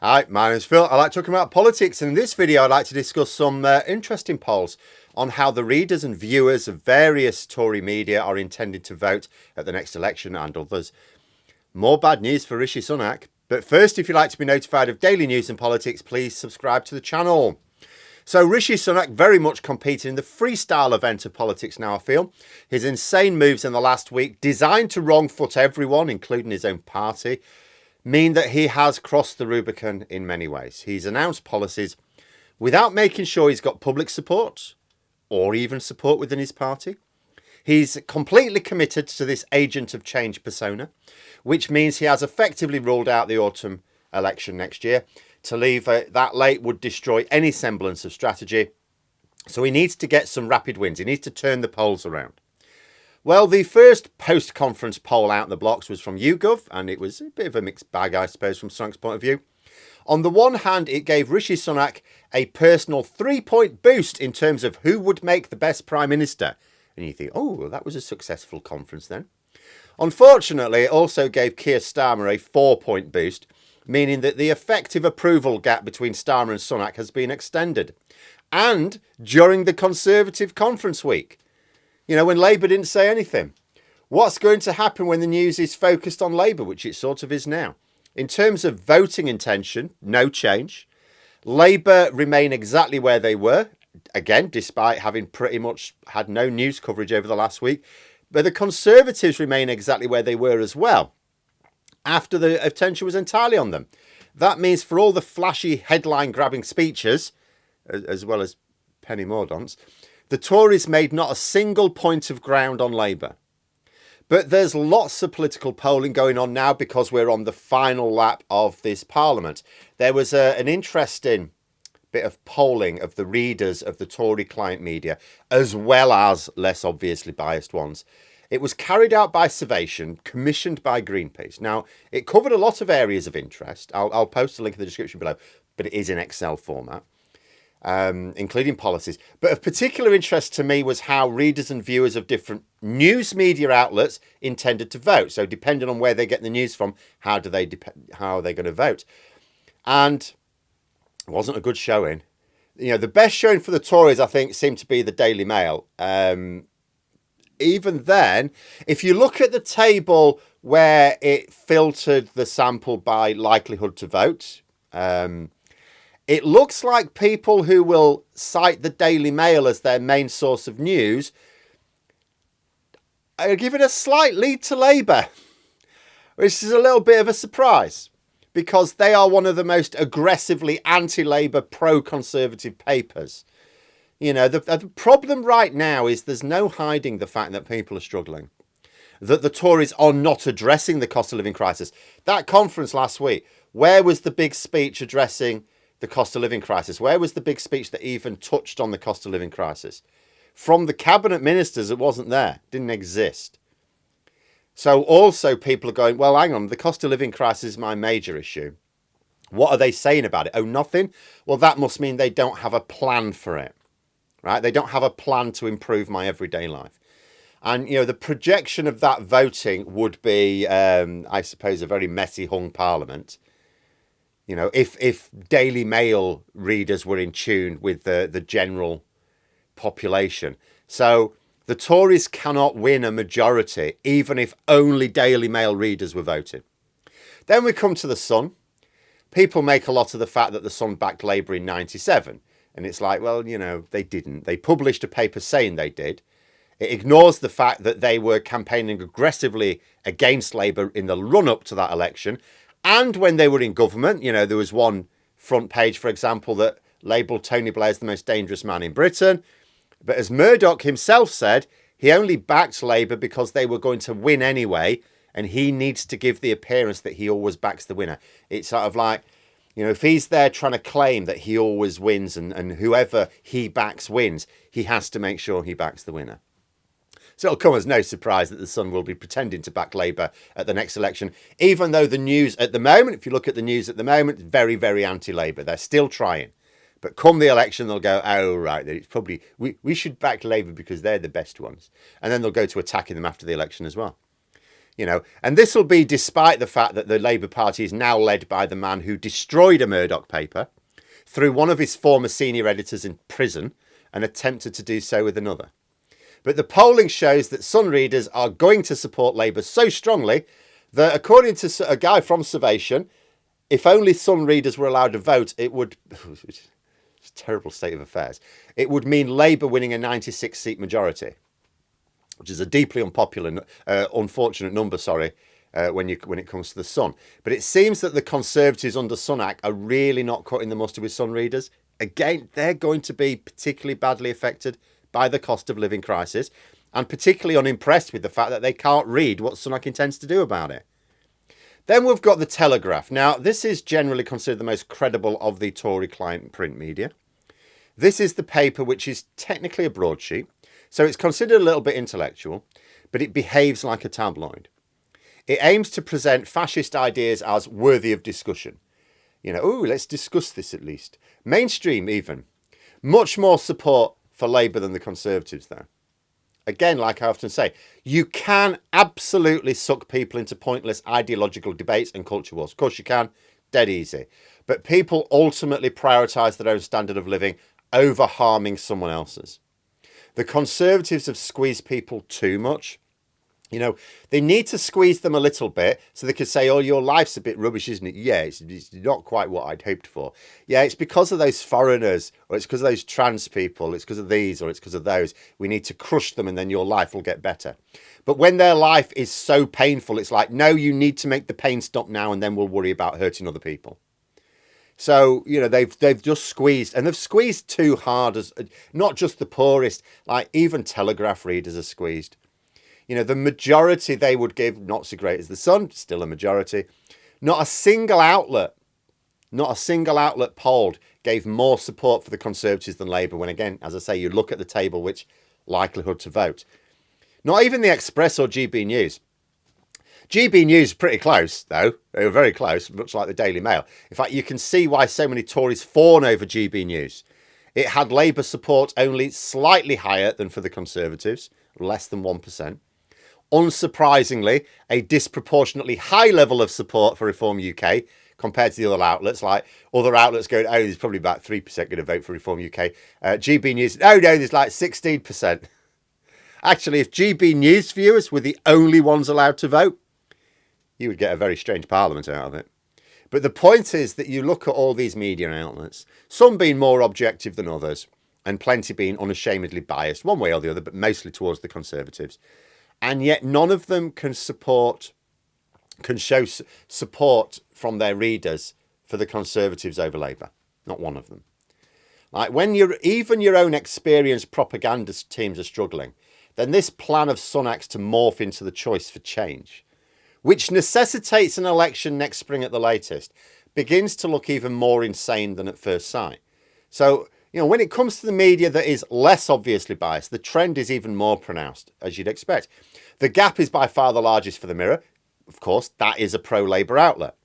Hi, my name's Phil. I like talking about politics, and in this video I'd like to discuss some interesting polls on how the readers and viewers of various Tory media are intended to vote at the next election and others. More bad news for Rishi Sunak. But first, if you'd like to be notified of daily news and politics, please subscribe to the channel. So Rishi Sunak very much competing in the freestyle event of politics now, I feel. His insane moves in the last week, designed to wrong foot everyone, including his own party, mean that he has crossed the Rubicon in many ways. He's announced policies without making sure he's got public support or even support within his party. He's completely committed to this agent of change persona, which means he has effectively ruled out the autumn election next year. To leave it that late would destroy any semblance of strategy. So he needs to get some rapid wins. He needs to turn the polls around. Well, the first post-conference poll out in the blocks was from YouGov, and it was a bit of a mixed bag, I suppose, from Sunak's point of view. On the one hand, it gave Rishi Sunak a personal 3-point boost in terms of who would make the best Prime Minister. And you think, oh, well, that was a successful conference then. Unfortunately, it also gave Keir Starmer a 4-point boost, meaning that the effective approval gap between Starmer and Sunak has been extended. And during the Conservative conference week. You know, when Labour didn't say anything. What's going to happen when the news is focused on Labour, which it sort of is now? In terms of voting intention, no change. Labour remain exactly where they were, again, despite having pretty much had no news coverage over the last week. But the Conservatives remain exactly where they were as well, after the attention was entirely on them. That means for all the flashy headline-grabbing speeches, as well as Penny Mordaunt's, the Tories made not a single point of ground on Labour. But there's lots of political polling going on now because we're on the final lap of this Parliament. There was an interesting bit of polling of the readers of the Tory client media, as well as less obviously biased ones. It was carried out by Survation, commissioned by Greenpeace. Now, it covered a lot of areas of interest. I'll post a link in the description below, but it is in Excel format. Including policies. But of particular interest to me was how readers and viewers of different news media outlets intended to vote. So depending on where they get the news from, how are they going to vote? And it wasn't a good showing. You know, the best showing for the Tories, I think, seemed to be the Daily Mail. Even then, if you look at the table where it filtered the sample by likelihood to vote, it looks like people who will cite the Daily Mail as their main source of news are giving a slight lead to Labour, which is a little bit of a surprise because they are one of the most aggressively anti-Labour, pro-Conservative papers. You know, the problem right now is there's no hiding the fact that people are struggling, that the Tories are not addressing the cost of living crisis. That conference last week, where was the big speech addressing the cost of living crisis? Where was the big speech that even touched on the cost of living crisis? From the cabinet ministers, it wasn't there, didn't exist. So also people are going, well, hang on, the cost of living crisis is my major issue. What are they saying about it? Oh, nothing? Well, that must mean they don't have a plan for it, right? They don't have a plan to improve my everyday life. And, you know, the projection of that voting would be, I suppose, a very messy hung parliament. You know, if Daily Mail readers were in tune with the general population. So the Tories cannot win a majority, even if only Daily Mail readers were voting. Then we come to the Sun. People make a lot of the fact that the Sun backed Labour in 97. And it's like, well, you know, they didn't. They published a paper saying they did. It ignores the fact that they were campaigning aggressively against Labour in the run-up to that election. And when they were in government, you know, there was one front page, for example, that labelled Tony Blair as the most dangerous man in Britain. But as Murdoch himself said, he only backed Labour because they were going to win anyway. And he needs to give the appearance that he always backs the winner. It's sort of like, you know, if he's there trying to claim that he always wins and whoever he backs wins, he has to make sure he backs the winner. So it'll come as no surprise that the Sun will be pretending to back Labour at the next election, even though the news at the moment, if you look at the news at the moment, it's very, very anti-Labour. They're still trying. But come the election, they'll go, oh, right, it's probably we should back Labour because they're the best ones. And then they'll go to attacking them after the election as well. You know, and this will be despite the fact that the Labour Party is now led by the man who destroyed a Murdoch paper, threw one of his former senior editors in prison, and attempted to do so with another. But the polling shows that Sun readers are going to support Labour so strongly that, according to a guy from Survation, if only Sun readers were allowed to vote, it would... It's a terrible state of affairs. It would mean Labour winning a 96-seat majority, which is a deeply unfortunate number, when it comes to the Sun. But it seems that the Conservatives under Sunak are really not cutting the mustard with Sun readers. Again, they're going to be particularly badly affected by the cost of living crisis, and particularly unimpressed with the fact that they can't read what Sunak intends to do about it. Then we've got the Telegraph. Now, this is generally considered the most credible of the Tory client print media. This is the paper which is technically a broadsheet, so it's considered a little bit intellectual, but it behaves like a tabloid. It aims to present fascist ideas as worthy of discussion. You know, let's discuss this at least. Mainstream even. Much more support for Labour than the Conservatives, though. Again, like I often say, you can absolutely suck people into pointless ideological debates and culture wars. Of course you can, dead easy. But people ultimately prioritise their own standard of living over harming someone else's. The Conservatives have squeezed people too much. You know, they need to squeeze them a little bit so they can say, oh, your life's a bit rubbish, isn't it? Yeah, it's not quite what I'd hoped for. Yeah, it's because of those foreigners, or it's because of those trans people, it's because of these, or it's because of those. We need to crush them and then your life will get better. But when their life is so painful, it's like, no, you need to make the pain stop now and then we'll worry about hurting other people. So, you know, they've just squeezed, and they've squeezed too hard, as not just the poorest, like even Telegraph readers are squeezed. You know, the majority they would give, not so great as the Sun, still a majority. Not a single outlet polled gave more support for the Conservatives than Labour when, again, as I say, you look at the table, which likelihood to vote. Not even the Express or GB News. GB News pretty close, though. They were very close, much like the Daily Mail. In fact, you can see why so many Tories fawn over GB News. It had Labour support only slightly higher than for the Conservatives, less than 1%. Unsurprisingly, a disproportionately high level of support for Reform UK compared to the other outlets. Like other outlets going, oh, there's probably about 3% going to vote for Reform UK. GB News, oh no, there's like 16%. Actually, if GB News viewers were the only ones allowed to vote, you would get a very strange parliament out of it. But the point is that you look at all these media outlets, some being more objective than others, and plenty being unashamedly biased, one way or the other, but mostly towards the Conservatives. And yet none of them can show support from their readers for the Conservatives over Labour. Not one of them. Like when even your own experienced propaganda teams are struggling, then this plan of Sunak's to morph into the choice for change, which necessitates an election next spring at the latest, begins to look even more insane than at first sight. So, you know, when it comes to the media that is less obviously biased, the trend is even more pronounced, as you'd expect. The Gap is by far the largest for the Mirror. Of course, that is a pro-Labour outlet.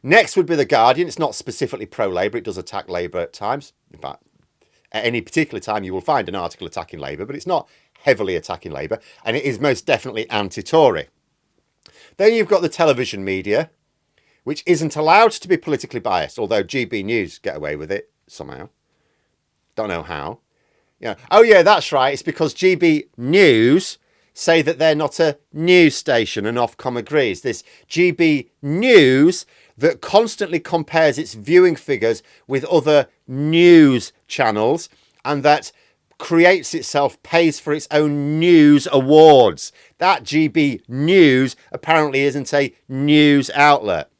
Next would be The Guardian. It's not specifically pro-Labour. It does attack Labour at times. In fact, at any particular time, you will find an article attacking Labour, but it's not heavily attacking Labour, and it is most definitely anti-Tory. Then you've got the television media, which isn't allowed to be politically biased, although GB News get away with it somehow. Don't know how. Yeah. Oh, yeah, that's right. It's because GB News say that they're not a news station, and Ofcom agrees. This GB News that constantly compares its viewing figures with other news channels, and that creates itself, pays for its own news awards. That GB News apparently isn't a news outlet.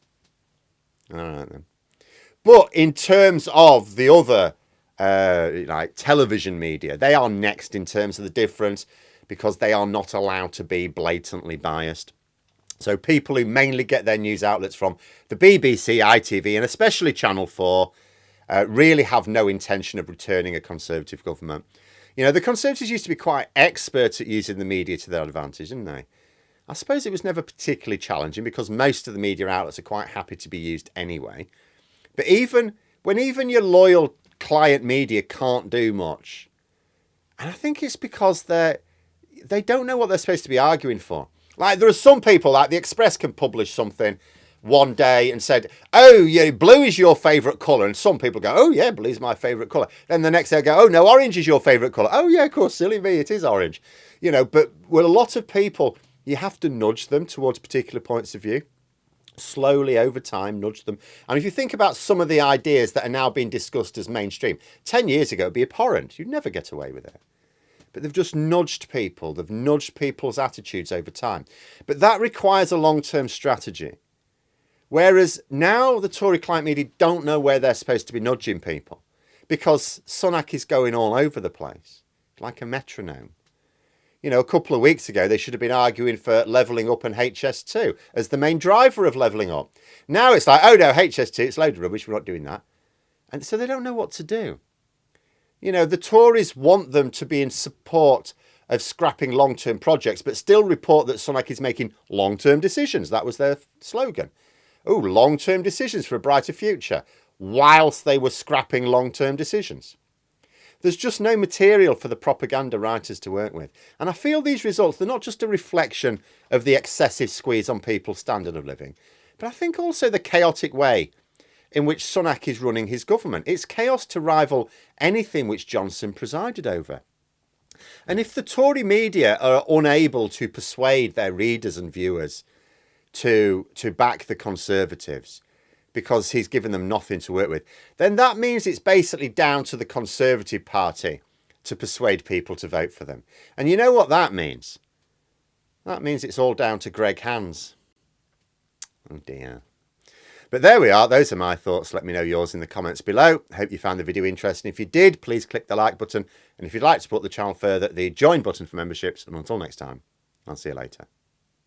All right, then. But in terms of the other like television media, they are next in terms of the difference, because they are not allowed to be blatantly biased. So people who mainly get their news outlets from the BBC, ITV, and especially Channel 4 really have no intention of returning a Conservative government. You know, the Conservatives used to be quite expert at using the media to their advantage, didn't they? I suppose it was never particularly challenging because most of the media outlets are quite happy to be used anyway. But even your loyal client media can't do much, and I think it's because they don't know what they're supposed to be arguing for. Like, there are some people, like the Express can publish something one day and said, oh, yeah, blue is your favourite colour. And some people go, oh, yeah, blue is my favourite colour. Then the next day I go, oh, no, orange is your favourite colour. Oh, yeah, of course, silly me, it is orange. You know, but with a lot of people, you have to nudge them towards particular points of view. Slowly over time, nudge them. And if you think about some of the ideas that are now being discussed as mainstream, 10 years ago, it'd be abhorrent. You'd never get away with it. But they've just nudged people. They've nudged people's attitudes over time. But that requires a long-term strategy. Whereas now the Tory climate media don't know where they're supposed to be nudging people, because Sunak is going all over the place like a metronome. You know, a couple of weeks ago, they should have been arguing for levelling up and HS2 as the main driver of levelling up. Now it's like, oh no, HS2, it's a load of rubbish, we're not doing that. And so they don't know what to do. You know, the Tories want them to be in support of scrapping long-term projects, but still report that Sunak is making long-term decisions. That was their slogan. Oh, long-term decisions for a brighter future, whilst they were scrapping long-term decisions. There's just no material for the propaganda writers to work with. And I feel these results, they're not just a reflection of the excessive squeeze on people's standard of living, but I think also the chaotic way in which Sunak is running his government. It's chaos to rival anything which Johnson presided over. And if the Tory media are unable to persuade their readers and viewers to back the Conservatives because he's given them nothing to work with, then that means it's basically down to the Conservative Party to persuade people to vote for them. And you know what that means? That means it's all down to Greg Hands. Oh dear. But there we are. Those are my thoughts. Let me know yours in the comments below. I hope you found the video interesting. If you did, please click the like button. And if you'd like to support the channel further, the join button for memberships. And until next time, I'll see you later.